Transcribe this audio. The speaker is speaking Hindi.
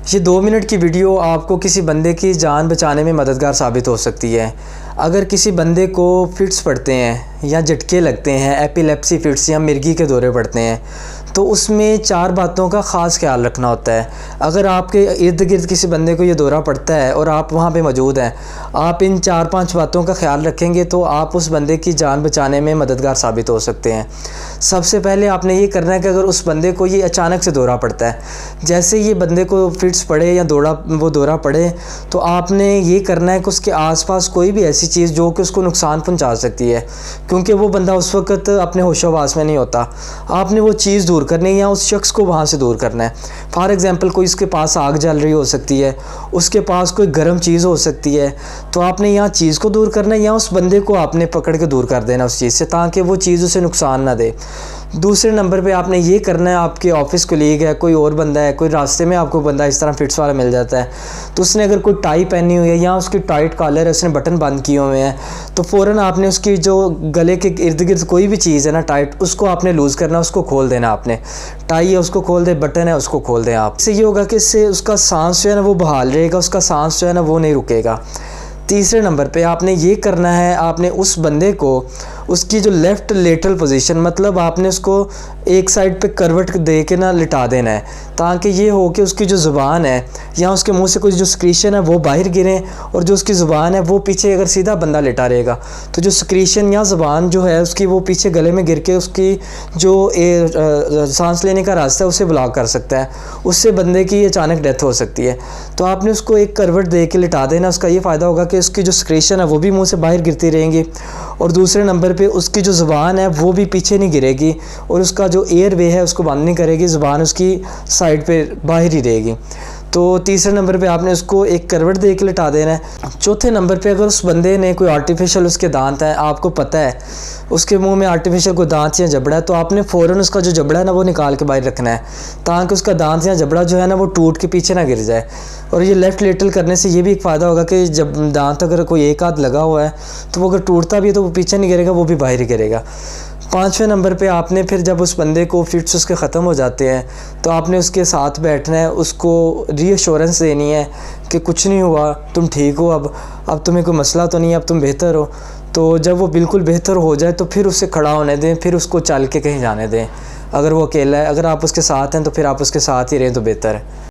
ये 2 मिनट की वीडियो आपको किसी बंदे की जान बचाने में मददगार साबित हो सकती है। अगर किसी बंदे को फिट्स पड़ते हैं या झटके लगते हैं, एपिलेप्सी फिट्स या मिर्गी के दौरे पड़ते हैं, तो उसमें 4 बातों का ख़ास ख्याल रखना होता है। अगर आपके इर्द गिर्द किसी बंदे को ये दौरा पड़ता है और आप वहाँ पे मौजूद हैं, आप इन 4-5 बातों का ख्याल रखेंगे तो आप उस बंदे की जान बचाने में मददगार साबित हो सकते हैं। सबसे पहले आपने ये करना है कि अगर उस बंदे को ये अचानक से दौरा पड़ता है, जैसे ये बंदे को फिट्स पड़े या दौरा पड़े, तो आपने ये करना है कि उसके आसपास कोई भी ऐसी चीज़ जो कि उसको नुकसान पहुंचा सकती है, क्योंकि वो बंदा उस वक्त अपने होशो-हवास में नहीं होता। आपने वो चीज़ दूर करनी है या उस शख्स को वहाँ से दूर करना है। फॉर एग्ज़ाम्पल, कोई उसके पास आग जल रही हो सकती है, उसके पास कोई गर्म चीज़ हो सकती है, तो आपने यहाँ चीज़ को दूर करना है या उस बंदे को आपने पकड़ के दूर कर देना उस चीज़ से, ताकि वो चीज़ उसे नुकसान ना दे। दूसरे नंबर पे आपने ये करना है, आपके ऑफिस कोलीग है, कोई और बंदा है, कोई रास्ते में आपको बंदा इस तरह फिट्स वाला मिल जाता है, तो उसने अगर कोई टाई पहनी हुई है या उसकी टाइट कॉलर है, उसने बटन बंद किए हुए हैं, तो फ़ौरन आपने उसकी जो गले के इर्द गिर्द कोई भी चीज़ है ना टाइट, उसको आपने लूज़ करना, उसको खोल देना। आपने टाई है उसको खोल दे, बटन है उसको खोल दें आप। इससे ये होगा कि इससे उसका सांस जो है ना वो बहाल रहेगा, उसका सांस जो है ना वो नहीं रुकेगा। तीसरे नंबर पे आपने ये करना है, आपने उस बंदे को उसकी जो लेफ़्ट लेटरल पोजीशन, मतलब आपने उसको एक साइड पे करवट दे के ना लिटा देना है, ताकि ये हो कि उसकी जो ज़ुबान है या उसके मुंह से कुछ जो सिक्रीशन है वो बाहर गिरे, और जो उसकी ज़ुबान है वो पीछे, अगर सीधा बंदा लेटा रहेगा तो जो सिक्रीशन या ज़ुबान जो है उसकी वो पीछे गले में गिर के उसकी जो सांस लेने का रास्ता है उसे ब्लॉक कर सकता है, उससे बंदे की अचानक डेथ हो सकती है। तो आपने उसको एक करवट दे के लिटा देना। उसका ये फ़ायदा होगा कि उसकी जो सिक्रीशन है वो भी मुँह से बाहर गिरती रहेंगी, और दूसरे नंबर पे उसकी जो ज़ुबान है वो भी पीछे नहीं गिरेगी, और उसका जो एयर वे है उसको बंद नहीं करेगी, ज़ुबान उसकी साइड पे बाहर ही रहेगी। तो तीसरे नंबर पे आपने उसको एक करवट दे के लिटा देना है। चौथे नंबर पे अगर उस बंदे ने कोई आर्टिफिशियल उसके दांत हैं, आपको पता है उसके मुंह में आर्टिफिशियल कोई दांत या जबड़ा है, तो आपने फ़ौरन उसका जो जबड़ा है ना वो निकाल के बाहर रखना है, ताकि उसका दांत या जबड़ा जो है ना वो टूट के पीछे ना गिर जाए। और ये लेफ़्ट लेटरल करने से ये भी एक फ़ायदा होगा कि जब दांत अगर कोई एक हाथ लगा हुआ है तो वो अगर टूटता भी है तो वो पीछे नहीं गिरेगा, वो भी बाहर ही गिरेगा। 5वें नंबर पे आपने फिर जब उस बंदे को फिट्स उसके ख़त्म हो जाते हैं तो आपने उसके साथ बैठना है, उसको रीअश्योरेंस देनी है कि कुछ नहीं हुआ, तुम ठीक हो, अब तुम्हें कोई मसला तो नहीं है, अब तुम बेहतर हो। तो जब वो बिल्कुल बेहतर हो जाए तो फिर उसे खड़ा होने दें, फिर उसको चल के कहीं जाने दें। अगर वो अकेला है, अगर आप उसके साथ हैं तो फिर आप उसके साथ ही रहें तो बेहतर है।